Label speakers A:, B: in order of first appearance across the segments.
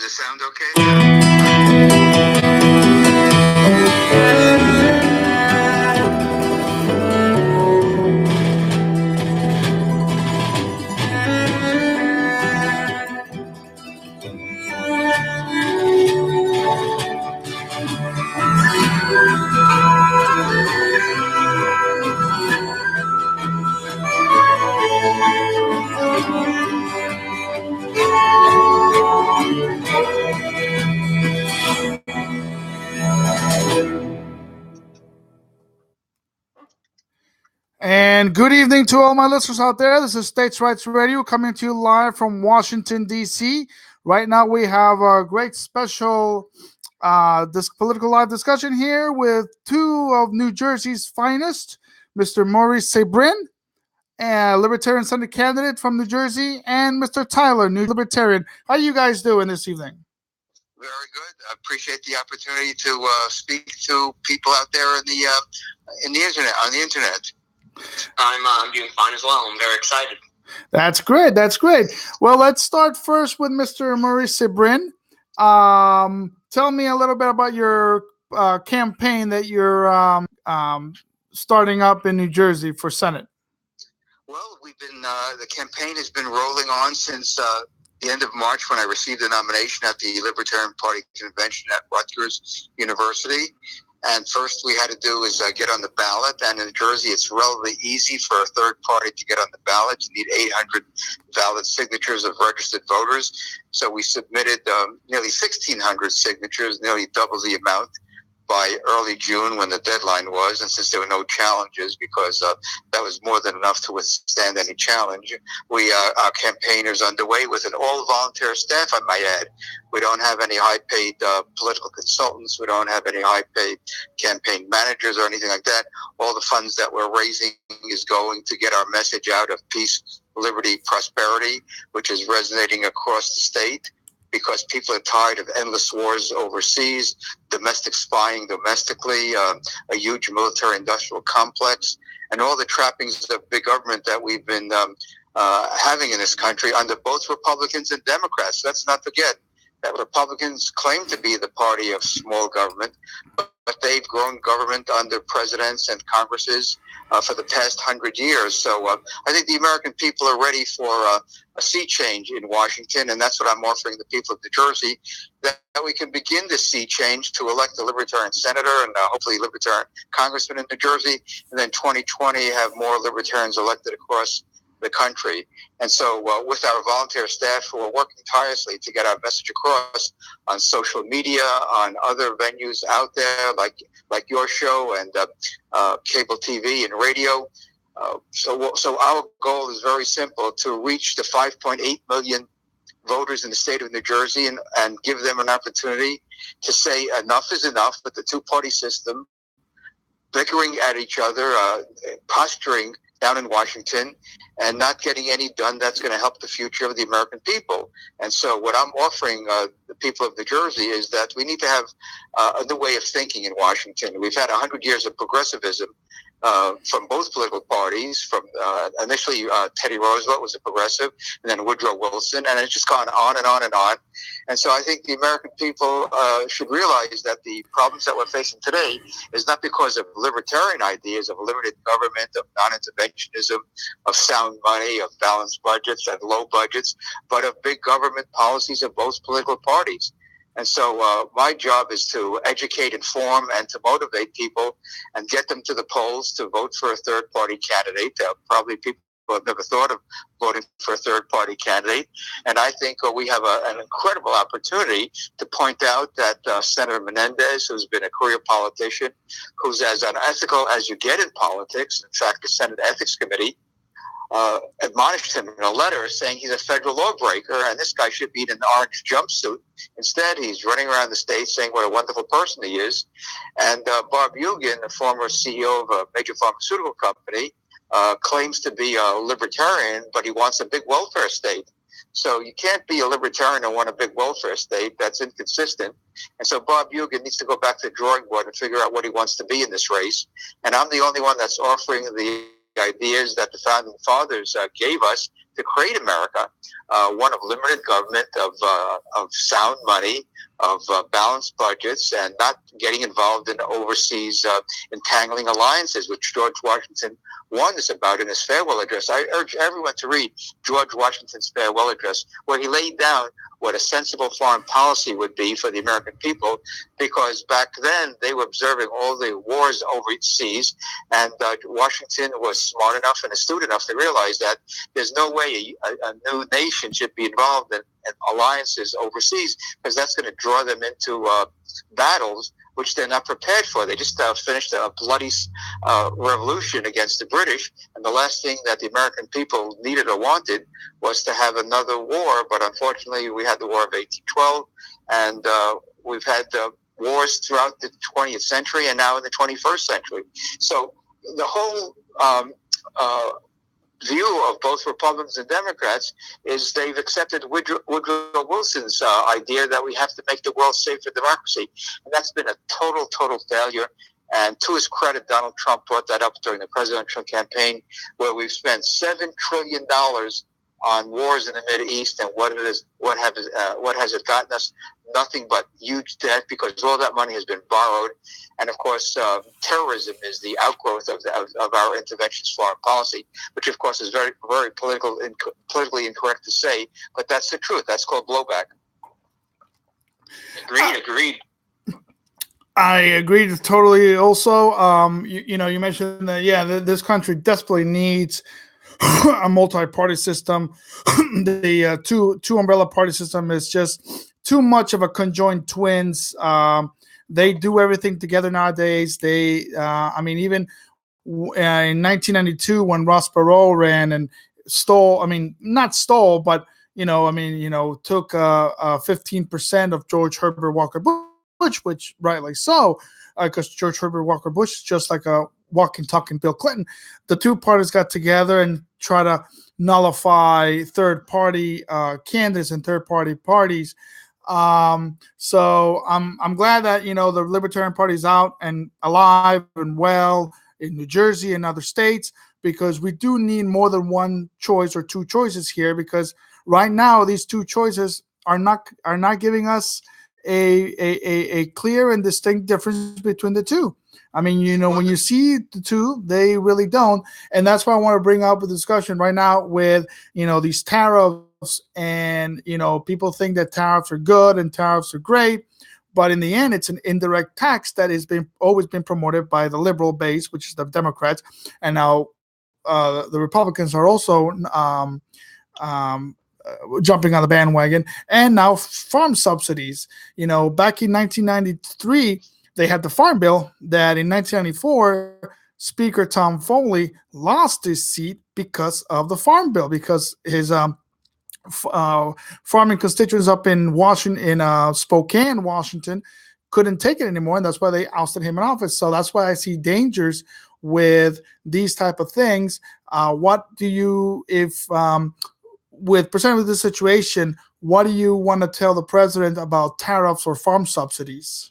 A: Does it sound okay?
B: And good evening to all my listeners out there. This is States Rights Radio coming to you live from Washington, D.C. Right now we have a great special this political live discussion here with two of New Jersey's finest, Mr. Maurice Sabrin, a Libertarian Senate candidate from New Jersey, and Mr. Tyler, New Libertarian. How you guys doing this evening?
A: Very good. I appreciate the opportunity to speak to people out there in the internet, on the internet.
C: I'm doing fine as well. I'm very excited.
B: That's great. That's great. Well, let's start first with Mr. Maurice Sabrin. Tell me a little bit about your campaign that you're starting up in New Jersey for Senate.
A: Well, we've been the campaign has been rolling on since the end of March when I received a nomination at the Libertarian Party convention at Rutgers University. And first we had to do is get on the ballot. And in New Jersey, it's relatively easy for a third party to get on the ballot. You need 800 valid signatures of registered voters. So we submitted nearly 1,600 signatures, nearly double the amount, by early June when the deadline was. And since there were no challenges, because that was more than enough to withstand any challenge, our campaign is underway with an all-volunteer staff, I might add. We don't have any high-paid political consultants. We don't have any high-paid campaign managers or anything like that. All the funds that we're raising is going to get our message out of peace, liberty, prosperity, which is resonating across the state, because people are tired of endless wars overseas, domestic spying domestically, a huge military-industrial complex, and all the trappings of big government that we've been having in this country under both Republicans and Democrats. Let's not forget that Republicans claim to be the party of small government, but they've grown government under presidents and Congresses for the past 100 years. So I think the American people are ready for a sea change in Washington, and that's what I'm offering the people of New Jersey, that we can begin this sea change to elect a Libertarian senator and hopefully Libertarian congressman in New Jersey, and then 2020 have more Libertarians elected across the country. And so with our volunteer staff who are working tirelessly to get our message across on social media, on other venues out there like your show and cable TV and radio. So our goal is very simple: to reach the 5.8 million voters in the state of New Jersey and give them an opportunity to say enough is enough with the two-party system, bickering at each other, posturing down in Washington, and not getting any done that's going to help the future of the American people. And so what I'm offering the people of New Jersey is that we need to have a new way of thinking in Washington. We've had 100 years of progressivism from both political parties. From initially Teddy Roosevelt was a progressive, and then Woodrow Wilson, and it's just gone on and on and on. And so I think the American people should realize that the problems that we're facing today is not because of libertarian ideas of limited government, of non-interventionism, of sound money, of balanced budgets and low budgets, but of big government policies of both political parties. And so my job is to educate, inform, and to motivate people and get them to the polls to vote for a third-party candidate. Probably people who have never thought of voting for a third-party candidate. And I think we have an incredible opportunity to point out that Senator Menendez, who's been a career politician, who's as unethical as you get in politics, in fact, the Senate Ethics Committee admonished him in a letter saying he's a federal lawbreaker and this guy should be in an orange jumpsuit. Instead, he's running around the state saying what a wonderful person he is. And Bob Eugen, the former CEO of a major pharmaceutical company, claims to be a libertarian, but he wants a big welfare state. So you can't be a libertarian and want a big welfare state. That's inconsistent. And so Bob Eugen needs to go back to the drawing board and figure out what he wants to be in this race. And I'm the only one that's offering the ideas that the founding fathers gave us to create America, one of limited government, of sound money, of balanced budgets, and not getting involved in overseas entangling alliances, which George Washington warned us about in his farewell address. I urge everyone to read George Washington's farewell address, where he laid down what a sensible foreign policy would be for the American people, because back then they were observing all the wars overseas, and Washington was smart enough and astute enough to realize that there's no way a new nation should be involved in alliances overseas, because that's going to draw them into battles which they're not prepared for. They just finished a bloody revolution against the British, and the last thing that the American people needed or wanted was to have another war. But unfortunately, we had the War of 1812, and we've had wars throughout the 20th century and now in the 21st century. So the whole view of both Republicans and Democrats is they've accepted Woodrow Wilson's idea that we have to make the world safe for democracy. And that's been a total failure. And to his credit, Donald Trump brought that up during the presidential campaign, where we've spent $7 trillion on wars in the Mideast, and what has it gotten us? Nothing but huge debt, because all that money has been borrowed. And of course, terrorism is the outgrowth of our interventionist foreign policy, which of course is very politically incorrect to say, but that's the truth. That's called blowback. Agreed.
B: I agree totally. Also, you mentioned that this country desperately needs a multi-party system. The two umbrella party system is just too much of a conjoined twins. They do everything together nowadays. They, even in 1992 when Ross Perot ran and not stole, but took 15% of George Herbert Walker Bush, which rightly so, because George Herbert Walker Bush is just like a walking, talking Bill Clinton. The two parties got together and try to nullify third-party candidates and third-party parties. So I'm glad that the Libertarian Party is out and alive and well in New Jersey and other states, because we do need more than one choice or two choices here, because right now these two choices are not giving us a clear and distinct difference between the two. When you see the two, they really don't. And that's why I want to bring up a discussion right now with, these tariffs, and, people think that tariffs are good and tariffs are great. But in the end, it's an indirect tax that has always been promoted by the liberal base, which is the Democrats. And now the Republicans are also jumping on the bandwagon. And now farm subsidies. Back in 1993, they had the Farm Bill that in 1994, Speaker Tom Foley lost his seat because of the Farm Bill, because his farming constituents up in Spokane, Washington, couldn't take it anymore, and that's why they ousted him in office. So that's why I see dangers with these type of things. With presented with this situation, what do you want to tell the president about tariffs or farm subsidies?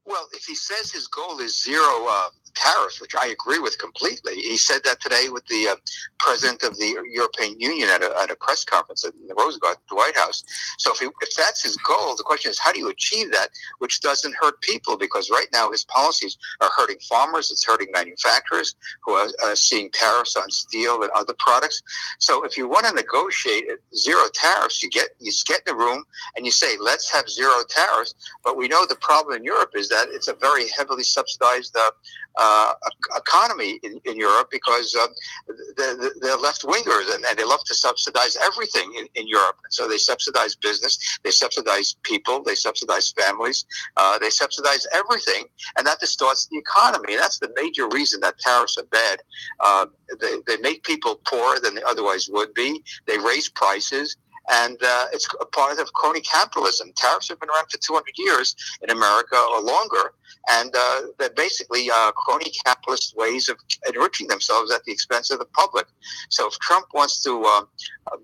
A: Well, if he says his goal is zero tariffs, which I agree with completely, he said that today with the president of the European Union at a press conference in the Rose Garden, the White House. So if that's his goal, the question is, how do you achieve that, which doesn't hurt people? Because right now his policies are hurting farmers, it's hurting manufacturers who are seeing tariffs on steel and other products. So if you want to negotiate zero tariffs, you get in a room and you say, let's have zero tariffs. But we know the problem in Europe is that it's a very heavily subsidized economy in Europe, because they're left-wingers and they love to subsidize everything in Europe. And so they subsidize business, they subsidize people, they subsidize families, they subsidize everything, and that distorts the economy. And that's the major reason that tariffs are bad. They make people poorer than they otherwise would be. They raise prices. And it's a part of crony capitalism. Tariffs have been around for 200 years in America or longer, and they're basically crony capitalist ways of enriching themselves at the expense of the public. So if Trump wants to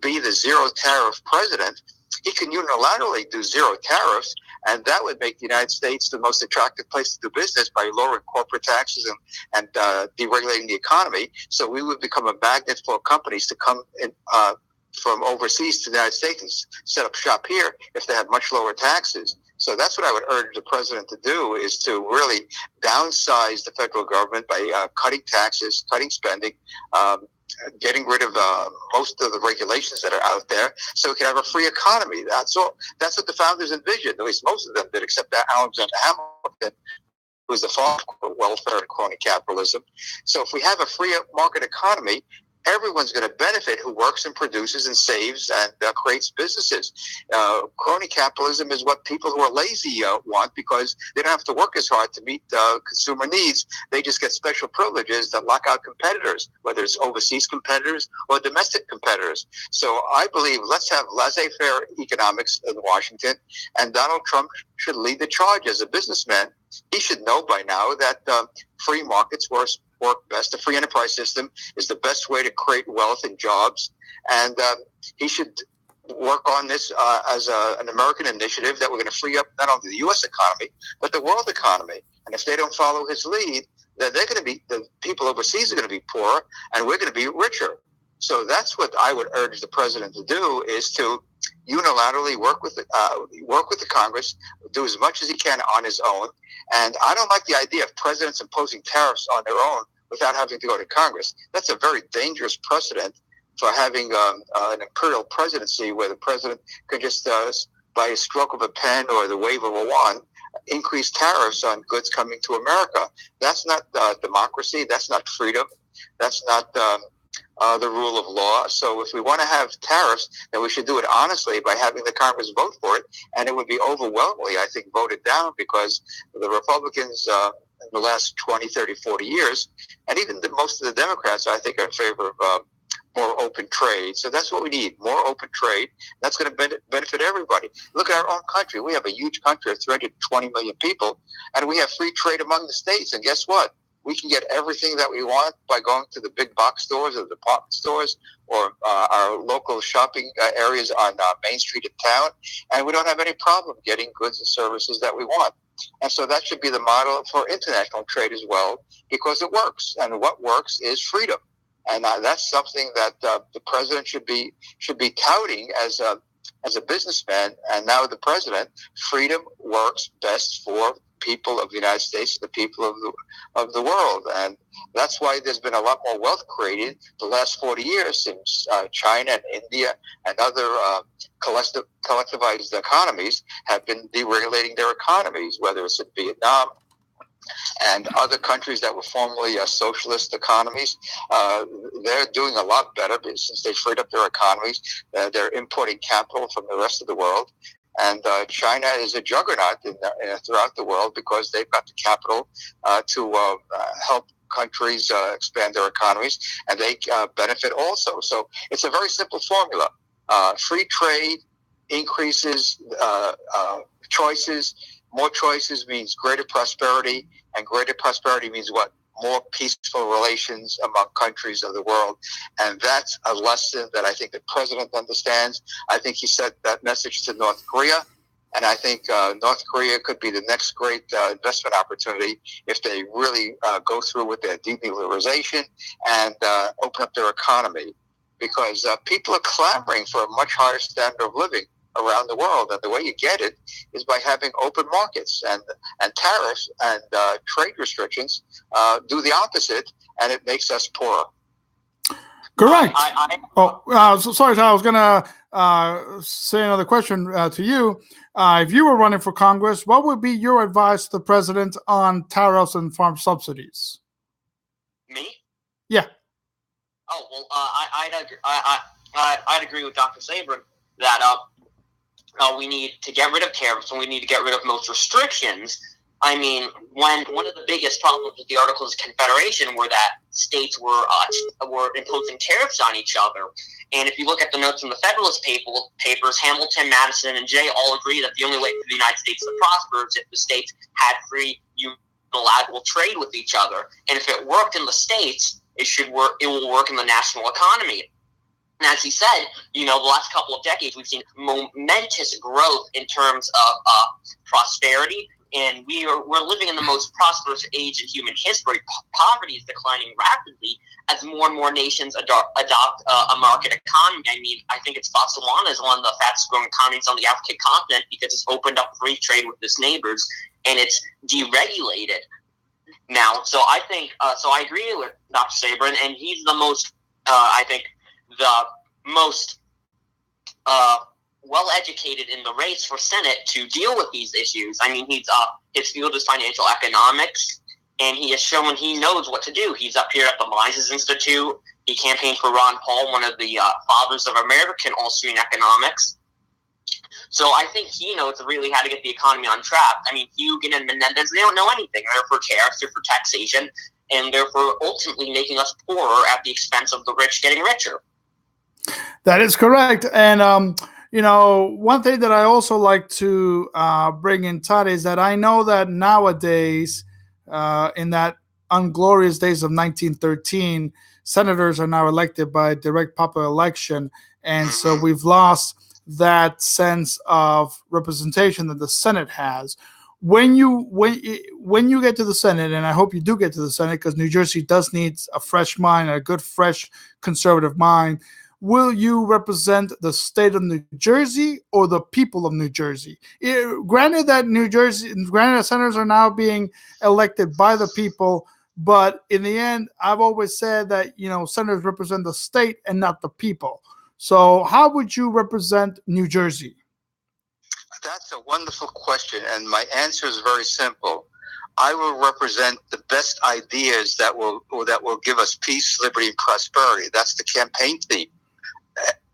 A: be the zero tariff president, he can unilaterally do zero tariffs, and that would make the United States the most attractive place to do business by lowering corporate taxes and deregulating the economy. So we would become a magnet for companies to come in from overseas to the United States and set up shop here if they had much lower taxes. So that's what I would urge the president to do, is to really downsize the federal government by cutting taxes, cutting spending, getting rid of most of the regulations that are out there, so we can have a free economy. That's all. That's what the founders envisioned. At least most of them did, except that Alexander Hamilton, who was the father of welfare and crony capitalism. So if we have a free market economy, everyone's going to benefit who works and produces and saves and creates businesses. Crony capitalism is what people who are lazy want, because they don't have to work as hard to meet consumer needs. They just get special privileges that lock out competitors, whether it's overseas competitors or domestic competitors. So I believe let's have laissez-faire economics in Washington, and Donald Trump should lead the charge as a businessman. He should know by now that free markets work best. The free enterprise system is the best way to create wealth and jobs. And he should work on this as an American initiative that we're going to free up not only the U.S. economy, but the world economy. And if they don't follow his lead, then they're going to be, the people overseas are going to be poorer, and we're going to be richer. So that's what I would urge the president to do, is to unilaterally work with the Congress, do as much as he can on his own. And I don't like the idea of presidents imposing tariffs on their own without having to go to Congress. That's a very dangerous precedent for having an imperial presidency, where the president can just, by a stroke of a pen or the wave of a wand, increase tariffs on goods coming to America. That's not democracy. That's not freedom. That's not the rule of law. So if we want to have tariffs, then we should do it honestly by having the Congress vote for it. And it would be overwhelmingly, I think, voted down, because the Republicans in the last 20, 30, 40 years, and even most of the Democrats, I think, are in favor of more open trade. So that's what we need, more open trade. That's going to benefit everybody. Look at our own country. We have a huge country of 320 million people, and we have free trade among the states. And guess what? We can get everything that we want by going to the big box stores or the department stores or our local shopping areas on Main Street in town, and we don't have any problem getting goods and services that we want. And so that should be the model for international trade as well, because it works. And what works is freedom. And that's something that the president should be touting as a businessman. And now the president, freedom works best for people of the United States, the people of the world. And that's why there's been a lot more wealth created the last 40 years, since China and India and other collectivized economies have been deregulating their economies, whether it's in Vietnam and other countries that were formerly socialist economies. They're doing a lot better since they freed up their economies. They're importing capital from the rest of the world. And China is a juggernaut throughout the world, because they've got the capital to help countries expand their economies, and they benefit also. So it's a very simple formula. Free trade increases choices. More choices means greater prosperity, and greater prosperity means what? More peaceful relations among countries of the world. And that's a lesson that I think the president understands. I think he sent that message to North Korea, and I think North Korea could be the next great investment opportunity if they really go through with their denuclearization and open up their economy, because people are clamoring for a much higher standard of living around the world, and the way you get it is by having open markets, and tariffs and trade restrictions do the opposite, and it makes us poorer.
B: Correct. Sorry, Tom, I was going to say another question to you. If you were running for Congress, what would be your advice to the president on tariffs and farm subsidies?
C: Me?
B: Yeah.
C: Oh, well, I'd agree with Dr. Sabrin that we need to get rid of tariffs, and we need to get rid of most restrictions. I mean, one of the biggest problems with the Articles of Confederation were that states were imposing tariffs on each other. And if you look at the notes from the Federalist Papers, Hamilton, Madison, and Jay all agree that the only way for the United States to prosper is if the states had free unilateral trade with each other. And if it worked in the states, it will work in the national economy. And as he said, the last couple of decades, we've seen momentous growth in terms of prosperity, and we're living in the most prosperous age in human history. Poverty is declining rapidly as more and more nations adopt a market economy. I mean, I think it's Botswana is one of the fastest growing economies on the African continent because it's opened up free trade with its neighbors, and it's deregulated now. So I think, I agree with Dr. Sabrin, and he's the most, the most well-educated in the race for Senate to deal with these issues. I mean, his field is financial economics, and he has shown he knows what to do. He's up here at the Mises Institute. He campaigned for Ron Paul, one of the fathers of American Austrian economics. So I think he knows really how to get the economy on track. I mean, Hugen and Menendez, they don't know anything. They're for tariffs, they're for taxation, and they're for ultimately making us poorer at the expense of the rich getting richer.
B: That is correct. And, one thing that I also like to bring in, Todd, is that I know that nowadays, in that unglorious days of 1913, senators are now elected by direct popular election. And so we've lost that sense of representation that the Senate has. When you get to the Senate, and I hope you do get to the Senate, because New Jersey does need a fresh mind, a good, fresh, conservative mind, will you represent the state of New Jersey or the people of New Jersey? Granted that senators are now being elected by the people, but in the end, I've always said that, senators represent the state and not the people. So how would you represent New Jersey?
A: That's a wonderful question, and my answer is very simple. I will represent the best ideas that will give us peace, liberty, and prosperity. That's the campaign theme.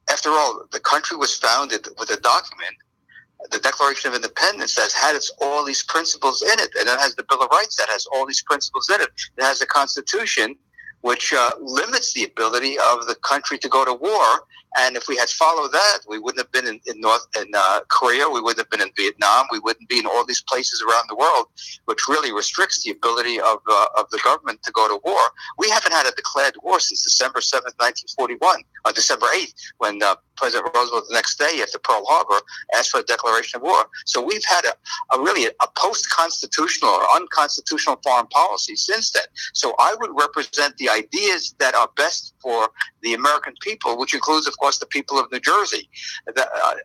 A: After all, the country was founded with a document, the Declaration of Independence, that had all these principles in it, and it has the Bill of Rights that has all these principles in it. It has a Constitution which limits the ability of the country to go to war. And if we had followed that, we wouldn't have been in Korea, we wouldn't have been in Vietnam, we wouldn't be in all these places around the world, which really restricts the ability of the government to go to war. We haven't had a declared war since December 7th, 1941, on December 8th, when President Roosevelt, the next day after Pearl Harbor, asked for a declaration of war. So we've had a post-constitutional or unconstitutional foreign policy since then. So I would represent the ideas that are best for the American people, which includes, of course, the people of New Jersey.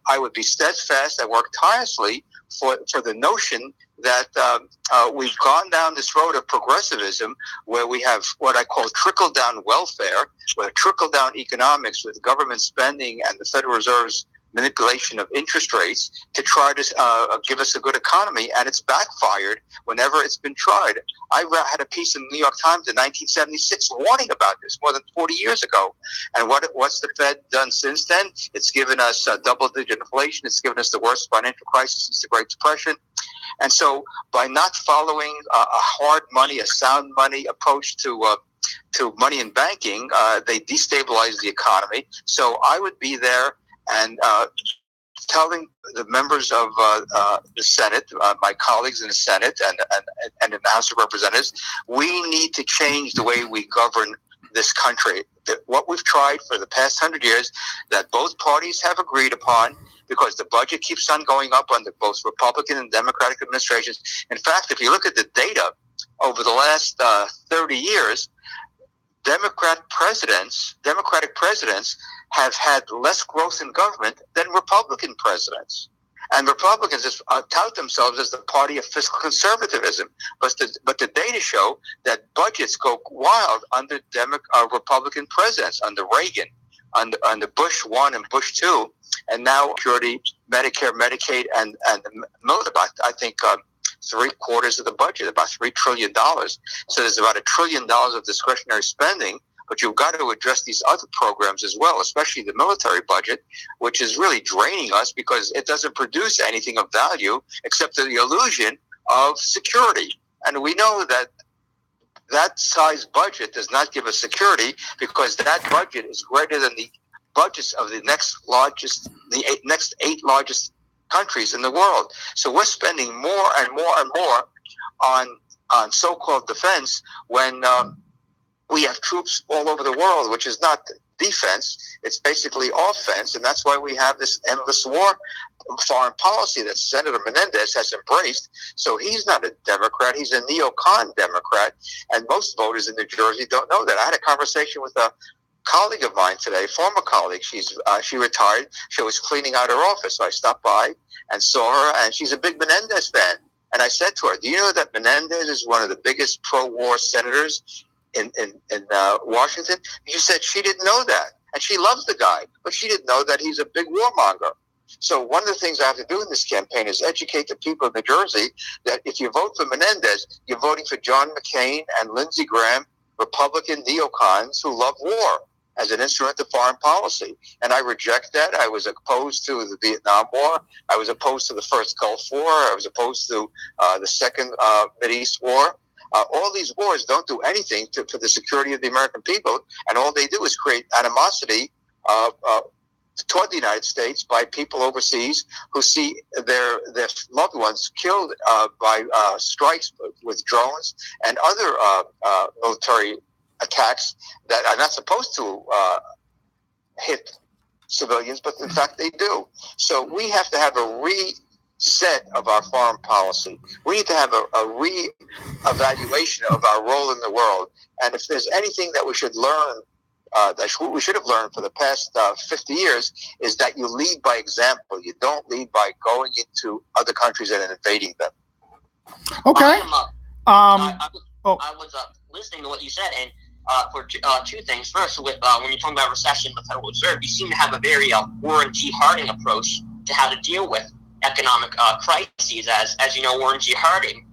A: I would be steadfast. I work tirelessly for the notion that we've gone down this road of progressivism where we have what I call trickle-down welfare, where trickle-down economics with government spending and the Federal Reserve's manipulation of interest rates to try to give us a good economy, and it's backfired whenever it's been tried. I had a piece in the New York Times in 1976 warning about this more than 40 years ago. And what's the Fed done since then? It's given us double-digit inflation. It's given us the worst financial crisis since the Great Depression. And so by not following a hard money, a sound money approach to money and banking, they destabilize the economy. So I would be there and telling the members of the Senate, my colleagues in the Senate and in the House of Representatives, we need to change the way we govern this country. What we've tried for the past 100 years, that both parties have agreed upon, because the budget keeps on going up under both Republican and Democratic administrations. In fact, if you look at the data over the last 30 years, Democratic presidents have had less growth in government than Republican presidents. And Republicans just tout themselves as the party of fiscal conservatism. But the data show that budgets go wild under Republican presidents, under Reagan, under Bush 1 and Bush 2, and now Security, Medicare, Medicaid, and the military, I think 3/4 of the budget, about $3 trillion. So there's about $1 trillion of discretionary spending, but you've got to address these other programs as well, especially the military budget, which is really draining us because it doesn't produce anything of value except the illusion of security. And we know that that size budget does not give us security, because that budget is greater than the budgets of the next 8 largest countries in the world. So we're spending more and more and more on so-called defense when we have troops all over the world, which is not defense. It's basically offense, and that's why we have this endless war foreign policy that Senator Menendez has embraced. So he's not a Democrat. He's a neocon Democrat, and most voters in New Jersey don't know that. I had a conversation with a colleague of mine today, former colleague. She retired. She was cleaning out her office, so I stopped by and saw her, and she's a big Menendez fan. And I said to her, "Do you know that Menendez is one of the biggest pro-war senators in Washington?" You said she didn't know that, and she loves the guy, but she didn't know that he's a big warmonger. So one of the things I have to do in this campaign is educate the people of New Jersey that if you vote for Menendez, you're voting for John McCain and Lindsey Graham, Republican neocons who love war as an instrument of foreign policy. And I reject that. I was opposed to the Vietnam War. I was opposed to the first Gulf War. I was opposed to the second Mideast War. All these wars don't do anything for the security of the American people, and all they do is create animosity toward the United States by people overseas who see their loved ones killed by strikes with drones and other military attacks that are not supposed to hit civilians, but in fact they do. So we have to have a reset of our foreign policy. We need to have a re-evaluation of our role in the world. And if there's anything that we should learn, that we should have learned for the past 50 years, is that you lead by example. You don't lead by going into other countries and invading them.
B: Okay.
C: I was listening to what you said, and for two things. First, with when you're talking about recession, the Federal Reserve, you seem to have a very Warren G. Harding approach to how to deal with economic crises. As you know, Warren G. Harding,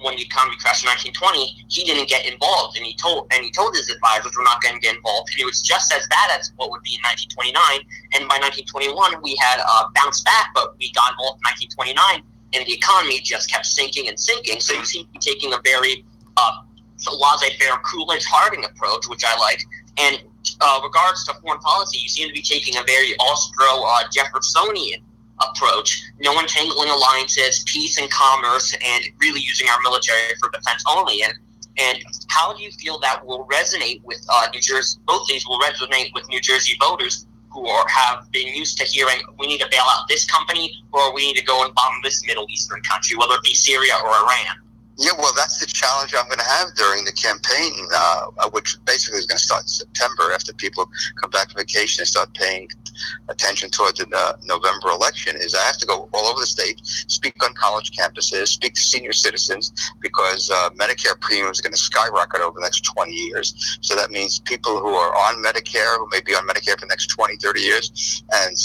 C: when the economy crashed in 1920, he didn't get involved, and he told his advisors we're not going to get involved. And it was just as bad as what would be in 1929. And by 1921, we had bounced back, but we got involved in 1929, and the economy just kept sinking and sinking. So you seem to be taking a very laissez-faire, Coolidge Harding approach, which I like. And regards to foreign policy, you seem to be taking a very Austro-Jeffersonian approach, no entangling alliances, peace and commerce, and really using our military for defense only. And how do you feel that will resonate with New Jersey? Both these will resonate with New Jersey voters who have been used to hearing, we need to bail out this company, or we need to go and bomb this Middle Eastern country, whether it be Syria or Iran.
A: Yeah, well, that's the challenge I'm going to have during the campaign, which basically is going to start in September after people come back from vacation and start paying attention toward the November election, is I have to go all over the state, speak on college campuses, speak to senior citizens, because Medicare premiums are going to skyrocket over the next 20 years. So that means people who are on Medicare, who may be on Medicare for the next 20, 30 years, and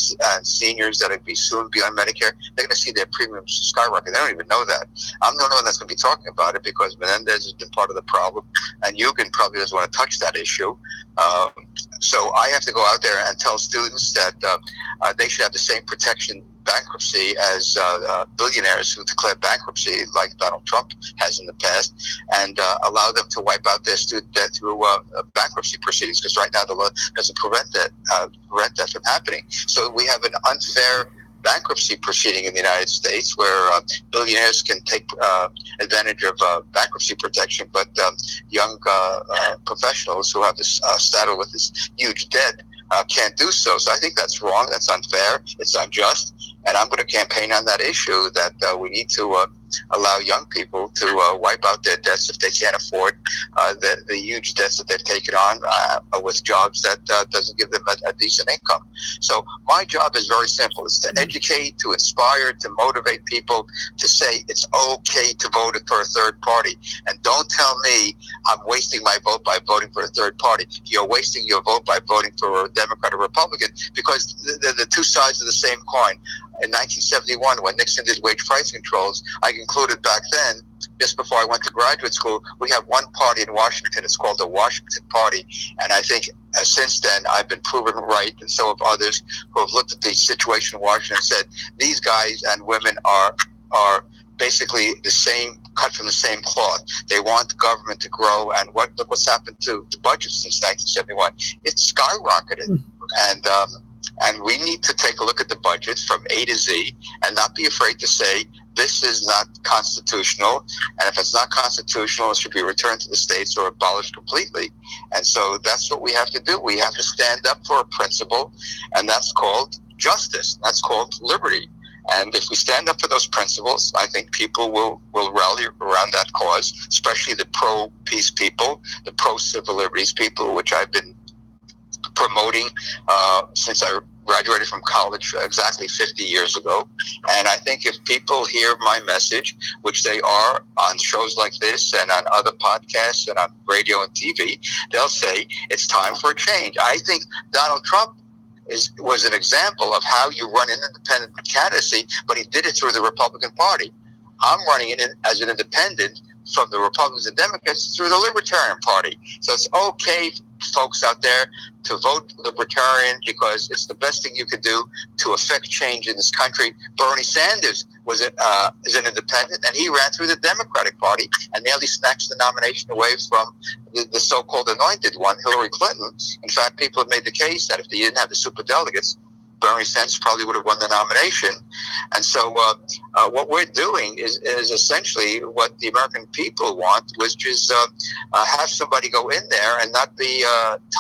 A: seniors that will soon be on Medicare, they're going to see their premiums skyrocket. They don't even know that. I'm the only one that's going to be talking about it because Menendez has been part of the problem, and Yugen probably doesn't want to touch that issue. So I have to go out there and tell students that they should have the same protection bankruptcy as billionaires who declare bankruptcy, like Donald Trump has in the past, and allow them to wipe out their student debt through bankruptcy proceedings, because right now the law doesn't prevent that from happening. So we have an unfair bankruptcy proceeding in the United States where billionaires can take advantage of bankruptcy protection, but young professionals who have this saddle with this huge debt can't do so. So I think that's wrong. That's unfair. It's unjust. And I'm going to campaign on that issue that we need to allow young people to wipe out their debts if they can't afford the huge debts that they've taken on with jobs that doesn't give them a decent income. So my job is very simple. It's to educate, to inspire, to motivate people to say it's okay to vote for a third party. And don't tell me I'm wasting my vote by voting for a third party. You're wasting your vote by voting for a Democrat or Republican, because they're the two sides of the same coin. In 1971, when Nixon did wage price controls, I concluded back then, just before I went to graduate school, we have one party in Washington. It's called the Washington Party. And I think since then, I've been proven right, and so have others who have looked at the situation in Washington and said, these guys and women are basically the same, cut from the same cloth. They want the government to grow, and look what's happened to the budget since 1971. It's skyrocketed. And we need to take a look at the budget from A to Z and not be afraid to say this is not constitutional, and if it's not constitutional, it should be returned to the states or abolished completely. And so that's what we have to do. We have to stand up for a principle, and that's called justice. That's called liberty. And if we stand up for those principles, I think people will rally around that cause, especially the pro-peace people, the pro-civil liberties people, which I've been promoting since I graduated from college exactly 50 years ago. And I think if people hear my message, which they are on shows like this and on other podcasts and on radio and TV, they'll say it's time for a change. I think Donald Trump was an example of how you run an independent candidacy, but he did it through the Republican Party. I'm running it as an independent from the Republicans and Democrats through the Libertarian Party. So it's okay, folks out there, to vote Libertarian because it's the best thing you could do to affect change in this country. Bernie Sanders is an independent, and he ran through the Democratic Party and nearly snatched the nomination away from the so-called anointed one, Hillary Clinton. In fact, people have made the case that if they didn't have the superdelegates, Bernie Sanders probably would have won the nomination. And so what we're doing is essentially what the American people want, which is have somebody go in there and not be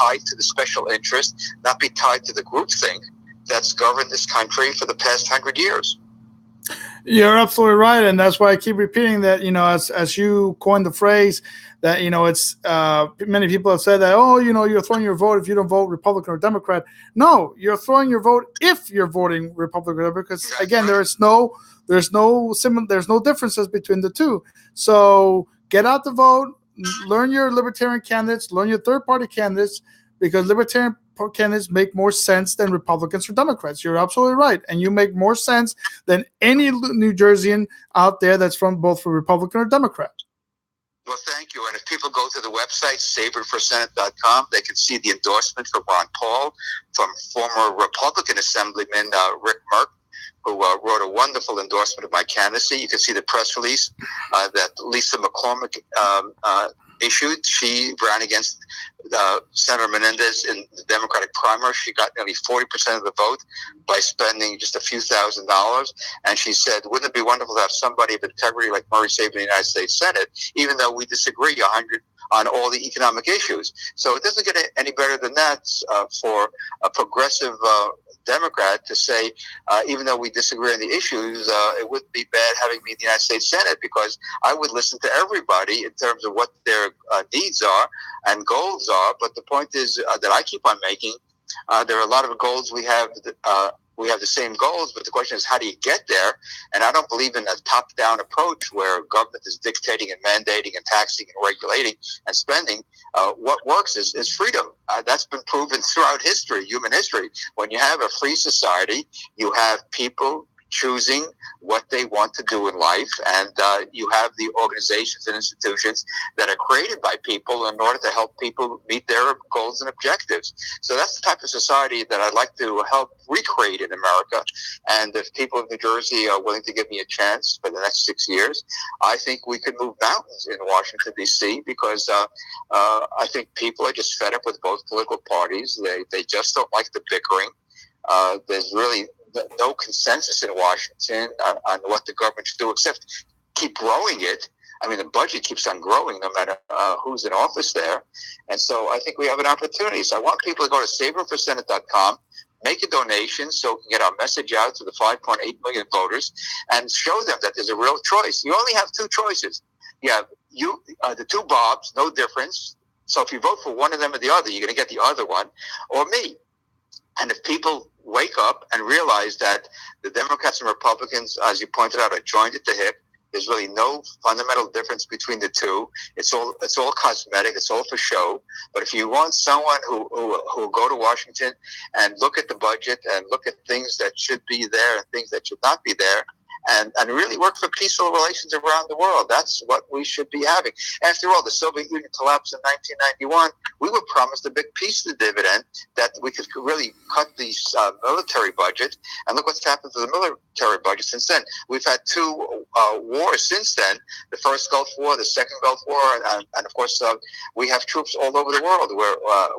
A: tied to the special interest, not be tied to the groupthink that's governed this country for the past 100 years.
B: You're absolutely right, and that's why I keep repeating that. As you coined the phrase, that it's many people have said that, you're throwing your vote if you don't vote Republican or Democrat. No, you're throwing your vote if you're voting Republican or Democrat, because again, there's no differences between the two. So get out the vote, learn your Libertarian candidates, learn your third-party candidates, because Libertarian candidates make more sense than Republicans or Democrats. You're absolutely right. And you make more sense than any New Jerseyan out there that's from both a Republican or Democrat.
A: Well, thank you. And if people go to the website, sabrinforsenate.com, they can see the endorsement for Ron Paul from former Republican Assemblyman Rick Merck, who wrote a wonderful endorsement of my candidacy. You can see the press release that Lisa McCormick issued. She ran against Senator Menendez in the Democratic primary. She got nearly 40% of the vote by spending just a few $1,000s. And she said, wouldn't it be wonderful to have somebody of integrity like Murray Sabrin in the United States Senate, even though we disagree on all the economic issues. So it doesn't get any better than that for a progressive Democrat to say, even though we disagree on the issues, it wouldn't be bad having me in the United States Senate, because I would listen to everybody in terms of what their needs are and goals are. But the point is that I keep on making, there are a lot of goals we have the same goals, but the question is, how do you get there? And I don't believe in a top-down approach where government is dictating and mandating and taxing and regulating and spending. What works is freedom. That's been proven throughout history, human history. When you have a free society, you have people choosing what they want to do in life, and you have the organizations and institutions that are created by people in order to help people meet their goals and objectives. So that's the type of society that I'd like to help recreate in America. And if people of New Jersey are willing to give me a chance for the next 6 years, I think we could move mountains in Washington, D.C., because I think people are just fed up with both political parties. They just don't like the bickering. There's really no consensus in Washington on what the government should do, except keep growing it. I mean, the budget keeps on growing no matter who's in office there. And so I think we have an opportunity. So I want people to go to sabrinforsenate.com, make a donation so we can get our message out to the 5.8 million voters and show them that there's a real choice. You only have two choices. You have the two Bobs, no difference. So if you vote for one of them or the other, you're going to get the other one, or me. And if people wake up and realize that the Democrats and Republicans, as you pointed out, are joined at the hip, there's really no fundamental difference between the two. It's all cosmetic. It's all for show. But if you want someone who will go to Washington and look at the budget and look at things that should be there and things that should not be there, and really work for peaceful relations around the world. That's what we should be having. After all, the Soviet Union collapsed in 1991. We were promised a big peace dividend that we could really cut the military budget. And look what's happened to the military budget since then. We've had two wars since then, the first Gulf War, the second Gulf War, and of course, we have troops all over the world.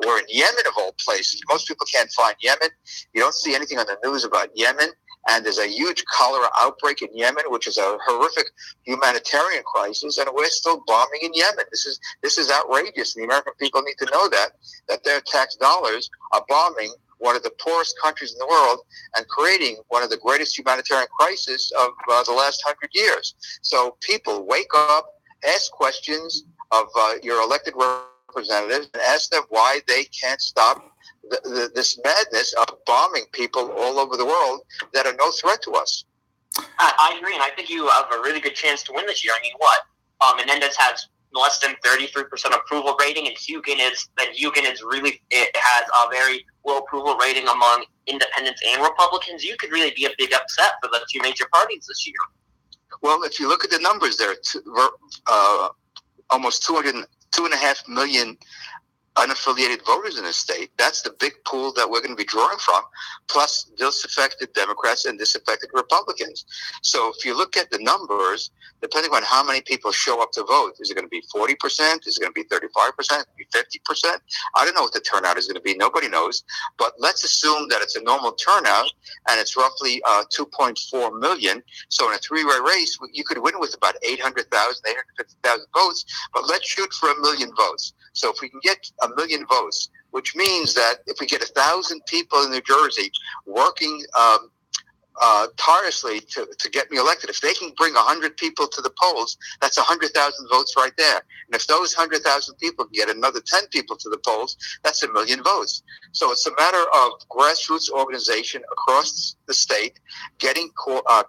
A: We're in Yemen, of all places. Most people can't find Yemen. You don't see anything on the news about Yemen. and there's a huge cholera outbreak in Yemen, which is a horrific humanitarian crisis, and we're still bombing in Yemen. This is outrageous. The American people need to know that their tax dollars are bombing one of the poorest countries in the world and creating one of the greatest humanitarian crises of the last 100 years. So people, wake up, ask questions of your elected representatives, and ask them why they can't stop this madness of bombing people all over the world that are no threat to us.
C: I agree, and I think you have a really good chance to win this year. I mean, Menendez has less than 33% approval rating, and Hugen has a very low approval rating among independents and Republicans. You could really be a big upset for the two major parties this year.
A: Well, if you look at the numbers, there are almost 2.5 million unaffiliated voters in the state. That's the big pool that we're going to be drawing from, plus disaffected Democrats and disaffected Republicans. So if you look at the numbers, depending on how many people show up to vote, is it going to be 40%? Is it going to be 35%? 50%? I don't know what the turnout is going to be. Nobody knows. But let's assume that it's a normal turnout, and it's roughly 2.4 million. So in a three-way race, you could win with about 800,000, 850,000 votes, but let's shoot for 1 million votes. So if we can get 1 million votes, which means that if we get 1,000 people in New Jersey working tirelessly to get me elected, if they can bring 100 people to the polls, that's 100,000 votes right there. And if those 100,000 people can get another 10 people to the polls, that's 1 million votes. So it's a matter of grassroots organization across the state, getting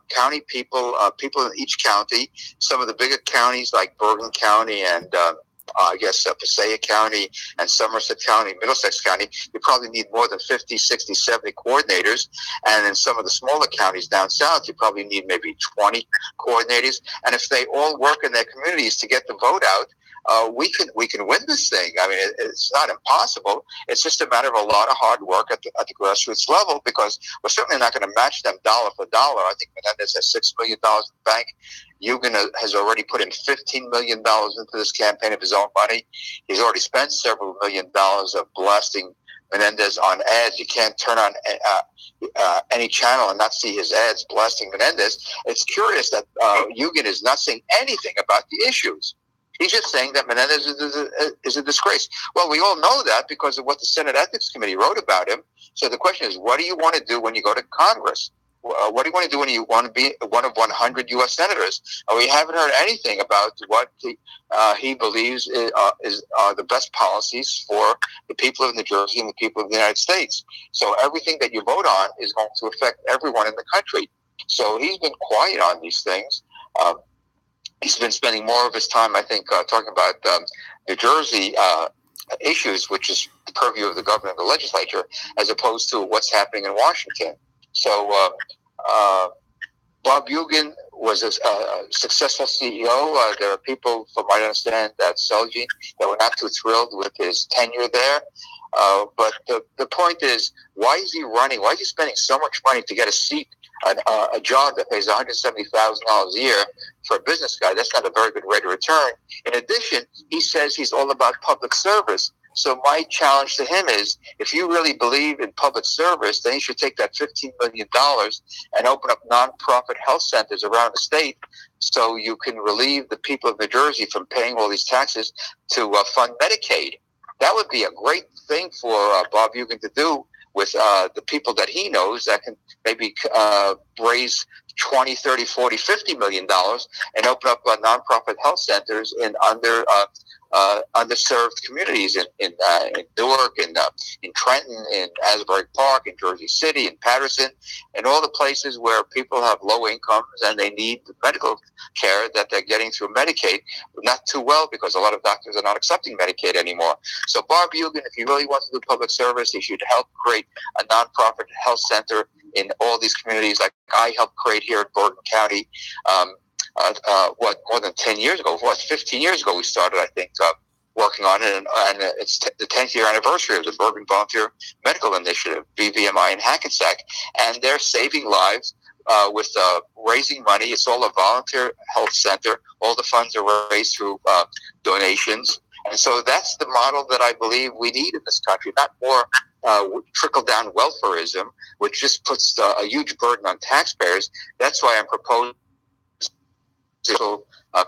A: county people, people in each county, some of the bigger counties like Bergen County and Passaic County and Somerset County, Middlesex County, you probably need more than 50, 60, 70 coordinators. And in some of the smaller counties down south, you probably need maybe 20 coordinators. And if they all work in their communities to get the vote out, we can win this thing. I mean, it's not impossible. It's just a matter of a lot of hard work at the grassroots level, because we're certainly not going to match them dollar for dollar. I think Menendez has $6 million in the bank. Hugen has already put in $15 million into this campaign of his own money. He's already spent several $1 million of blasting Menendez on ads. You can't turn on any channel and not see his ads blasting Menendez. It's curious that Hugen is not saying anything about the issues. He's just saying that Menendez is a disgrace. Well, we all know that because of what the Senate Ethics Committee wrote about him. So the question is, what do you want to do when you go to Congress? What do you want to do when you want to be one of 100 U.S. senators? We haven't heard anything about what he believes are the best policies for the people of New Jersey and the people of the United States. So everything that you vote on is going to affect everyone in the country. So he's been quiet on these things. He's been spending more of his time, I think, talking about New Jersey issues, which is the purview of the governor and the legislature, as opposed to what's happening in Washington. So Bob Hugen was a successful CEO. There are people, from what I understand, at Celgene that were not too thrilled with his tenure there. But the point is, why is he running? Why is he spending so much money to get a seat, a job that pays $170,000 a year for a business guy? That's not a very good rate of return. In addition, he says he's all about public service. So my challenge to him is, if you really believe in public service, then you should take that $15 million and open up nonprofit health centers around the state so you can relieve the people of New Jersey from paying all these taxes to fund Medicaid. That would be a great thing for Bob Hugen to do with the people that he knows that can maybe raise 20, 30, 40, $50 million and open up nonprofit health centers in underserved communities in Newark, in Trenton, in Asbury Park, in Jersey City, in Patterson, and all the places where people have low incomes and they need medical care that they're getting through Medicaid, but not too well because a lot of doctors are not accepting Medicaid anymore. So Bob Hugen, if he really wants to do public service, he should help create a nonprofit health center in all these communities, like I helped create here in Bergen County. More than 10 years ago, 15 years ago, we started, I think, working on it, and it's the 10th year anniversary of the Bergen Volunteer Medical Initiative, BVMI in Hackensack, and they're saving lives with raising money. It's all a volunteer health center. All the funds are raised through donations. And so that's the model that I believe we need in this country, not more trickle-down welfareism, which just puts a huge burden on taxpayers. That's why I'm proposing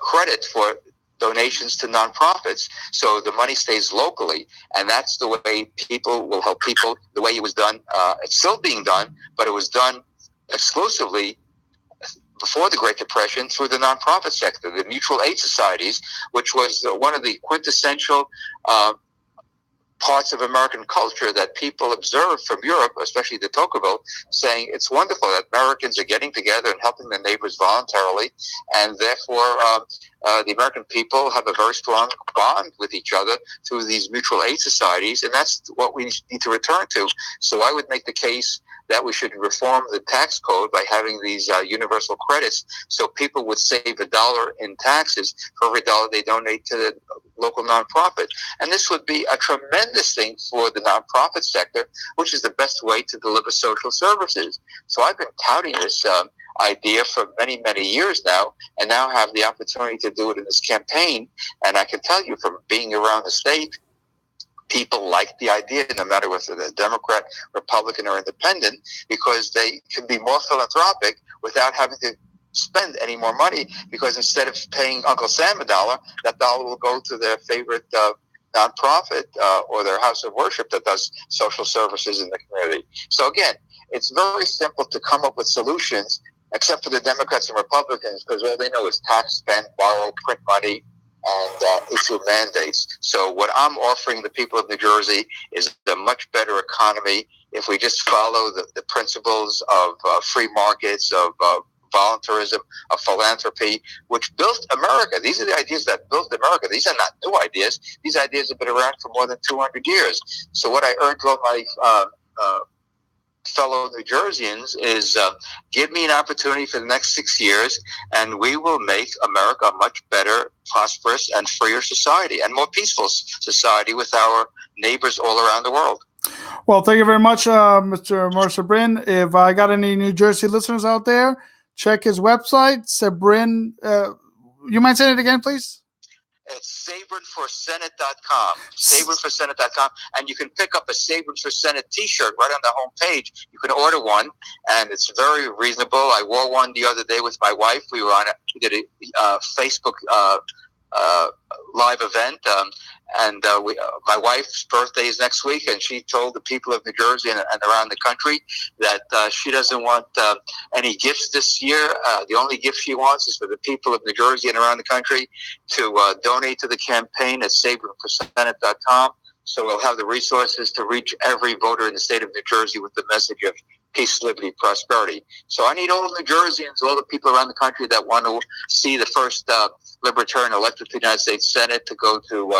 A: credit for donations to nonprofits, so the money stays locally, and that's the way people will help people. The way it was done, it's still being done, but it was done exclusively before the Great Depression through the nonprofit sector, the mutual aid societies, which was one of the quintessential parts of American culture that people observed from Europe, especially de Tocqueville, saying it's wonderful that Americans are getting together and helping their neighbors voluntarily, and therefore the American people have a very strong bond with each other through these mutual aid societies, and that's what we need to return to. So I would make the case that we should reform the tax code by having these universal credits, so people would save $1 in taxes for every dollar they donate to the local nonprofit. And this would be a tremendous thing for the nonprofit sector, which is the best way to deliver social services. So I've been touting this idea for many, many years now, and now have the opportunity to do it in this campaign. And I can tell you from being around the state, people like the idea, no matter whether they're Democrat, Republican, or Independent, because they can be more philanthropic without having to spend any more money, because instead of paying Uncle Sam $1, that dollar will go to their favorite nonprofit or their house of worship that does social services in the community. So again, it's very simple to come up with solutions, except for the Democrats and Republicans, because all they know is tax, spend, borrow, print money, and issue mandates. So what I'm offering the people of New Jersey is a much better economy if we just follow the principles of free markets, of voluntarism, of philanthropy, which built America. These are the ideas that built America. These are not new ideas. These ideas have been around for more than 200 years. So what I urge all my fellow New Jerseyans is give me an opportunity for the next 6 years, and we will make America a much better, prosperous, and freer society, and more peaceful society with our neighbors all around the world.
B: Well, thank you very much, Mr. Sabrin. If I got any New Jersey listeners out there, check his website, Sabrin. You mind saying it again, please?
A: It's sabrinforsenate.com, sabrinforsenate.com, and you can pick up a Sabrin for Senate t-shirt right on the home page. You can order one, and it's very reasonable. I wore one the other day with my wife. We did a Facebook live event, and my wife's birthday is next week, and she told the people of New Jersey and around the country that she doesn't want any gifts this year. The only gift she wants is for the people of New Jersey and around the country to donate to the campaign at sabrinforsenate.com, so we'll have the resources to reach every voter in the state of New Jersey with the message of peace, liberty, prosperity. So I need all New Jerseyans, all the people around the country that want to see the first Libertarian elected to the United States Senate to go to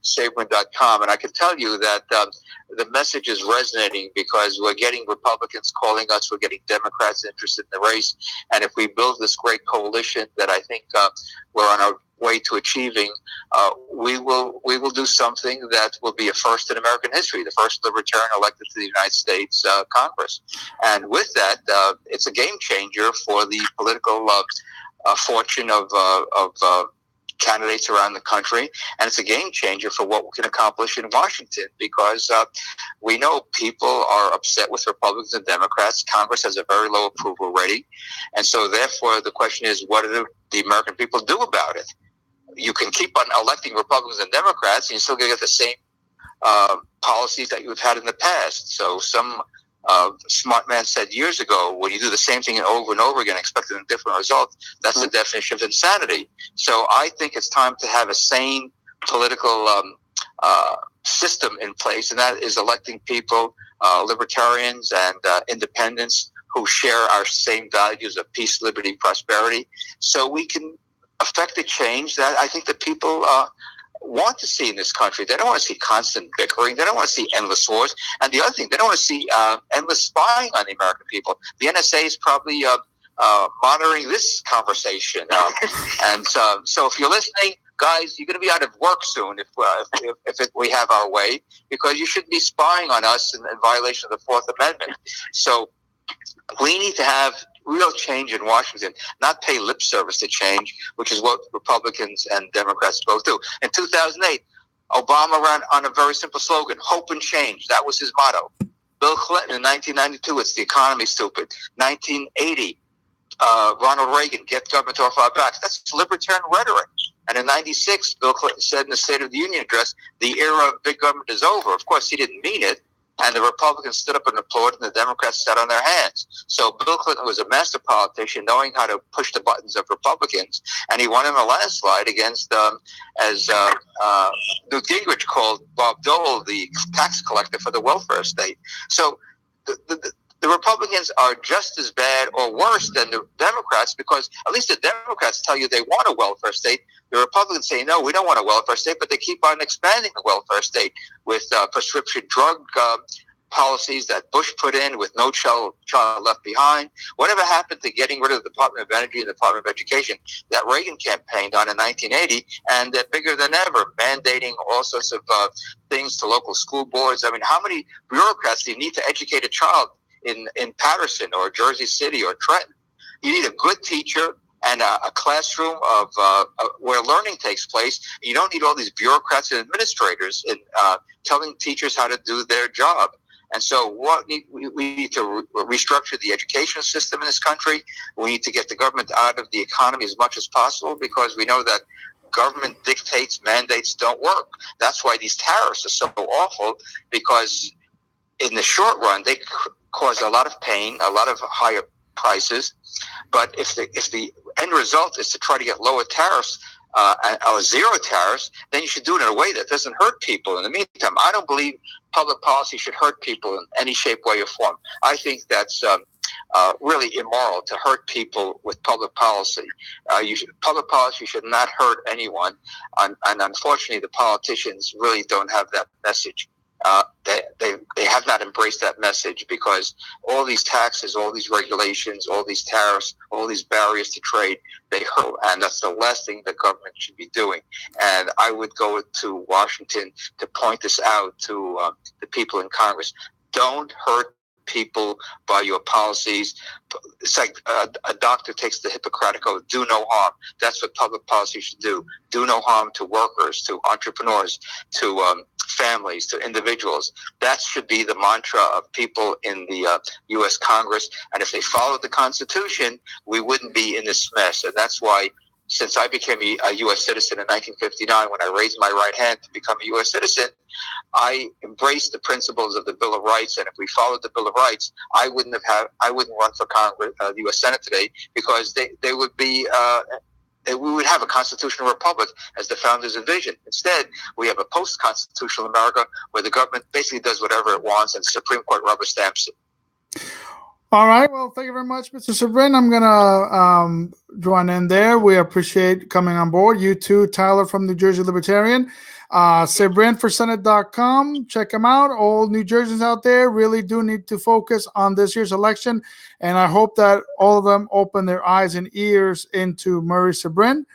A: Sabrin.com. And I can tell you that the message is resonating, because we're getting Republicans calling us, we're getting Democrats interested in the race. And if we build this great coalition that I think we're on our way to achieving, we will do something that will be a first in American history, the first Libertarian elected to the United States Congress. And with that, it's a game changer for the political fortune of candidates around the country, and it's a game changer for what we can accomplish in Washington, because we know people are upset with Republicans and Democrats. Congress has a very low approval rating, and so therefore the question is, what do the American people do about it? You can keep on electing Republicans and Democrats, and you're still going to get the same policies that you've had in the past. So some smart man said years ago, when you do the same thing over and over again, expecting a different result, that's the definition of insanity. So I think it's time to have a sane political system in place, and that is electing people, libertarians and independents, who share our same values of peace, liberty, prosperity, so we can affect the change that I think that people want to see in this country. They don't want to see constant bickering. They don't want to see endless wars. And the other thing, they don't want to see endless spying on the American people. The NSA is probably monitoring this conversation. And so if you're listening, guys, you're going to be out of work soon if we have our way, because you shouldn't be spying on us in violation of the Fourth Amendment. So we need to have real change in Washington, not pay lip service to change, which is what Republicans and Democrats both do. In 2008, Obama ran on a very simple slogan, hope and change. That was his motto. Bill Clinton in 1992, it's the economy, stupid. 1980, Ronald Reagan, get government off our backs. That's libertarian rhetoric. And in 96, Bill Clinton said in the State of the Union address, the era of big government is over. Of course, he didn't mean it. And the Republicans stood up and applauded, and the Democrats sat on their hands. So Bill Clinton was a master politician, knowing how to push the buttons of Republicans, and he won in a landslide against, as Newt Gingrich called Bob Dole, the tax collector for the welfare state. So the Republicans are just as bad or worse than the Democrats, because at least the Democrats tell you they want a welfare state. The Republicans say, no, we don't want a welfare state, but they keep on expanding the welfare state with prescription drug policies that Bush put in with no child left behind. Whatever happened to getting rid of the Department of Energy and the Department of Education that Reagan campaigned on in 1980, and they're bigger than ever, mandating all sorts of things to local school boards. I mean, how many bureaucrats do you need to educate a child in Patterson or Jersey City or Trenton? You need a good teacher and a classroom of where learning takes place. You don't need all these bureaucrats and administrators in, telling teachers how to do their job. And so we need to restructure the education system in this country. We need to get the government out of the economy as much as possible, because we know that government dictates, mandates don't work. That's why these tariffs are so awful, because in the short run, they cause a lot of pain, a lot of higher prices. But if the end result is to try to get lower tariffs or zero tariffs, then you should do it in a way that doesn't hurt people. In the meantime, I don't believe public policy should hurt people in any shape, way, or form. I think that's really immoral to hurt people with public policy. Public policy should not hurt anyone, and unfortunately, the politicians really don't have that message. They have not embraced that message, because all these taxes, all these regulations, all these tariffs, all these barriers to trade, they hurt, and that's the last thing the government should be doing. And I would go to Washington to point this out to the people in Congress. Don't hurt people by your policies. It's like a doctor takes the Hippocratic oath, do no harm. That's what public policy should do. Do no harm to workers, to entrepreneurs, to families, to individuals. That should be the mantra of people in the U.S. Congress. And if they followed the Constitution, we wouldn't be in this mess. And that's why, since I became a U.S. citizen in 1959, when I raised my right hand to become a U.S. citizen, I embraced the principles of the Bill of Rights. And if we followed the Bill of Rights, I wouldn't run for Congress, the U.S. Senate today, because they would be. We would have a constitutional republic as the founders envisioned. Instead, we have a post-constitutional America where the government basically does whatever it wants, and the Supreme Court rubber stamps it.
B: All right. Well, thank you very much, Mr. Sabrin. I'm going to draw an end there. We appreciate coming on board. You too, Tyler from New Jersey Libertarian. SabrinForSenate.com. Check him out. All New Jerseyans out there really do need to focus on this year's election. And I hope that all of them open their eyes and ears into Murray Sabrin.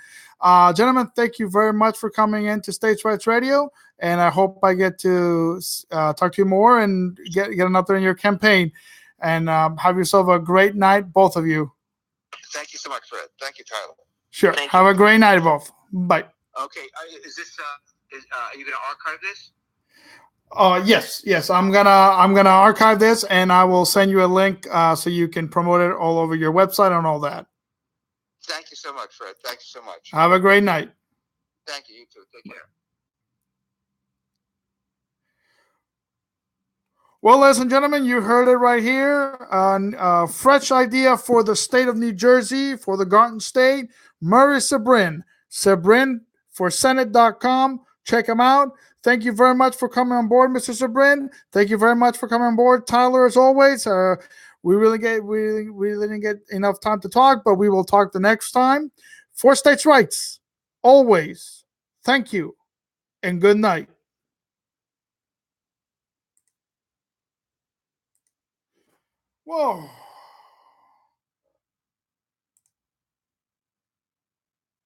B: Gentlemen, thank you very much for coming into States' Rights Radio. And I hope I get to talk to you more and get an update on your campaign. And have yourself a great night, both of you.
A: Thank you so much, Fred. Thank you, Tyler.
B: Sure. Have a great night, both. Bye.
A: Okay. Is this? Are you going to archive this?
B: Yes. I'm gonna archive this, and I will send you a link so you can promote it all over your website and all that.
A: Thank you so much, Fred. Thank you so much.
B: Have a great night.
A: Thank you. You too. Take care.
B: Well, ladies and gentlemen, you heard it right here. A fresh idea for the state of New Jersey, for the Garden State. Murray Sabrin. SabrinForSenate.com. Check him out. Thank you very much for coming on board, Mr. Sabrin. Thank you very much for coming on board, Tyler, as always. We really didn't get enough time to talk, but we will talk the next time. For States' Rights, always. Thank you, and good night. Whoa.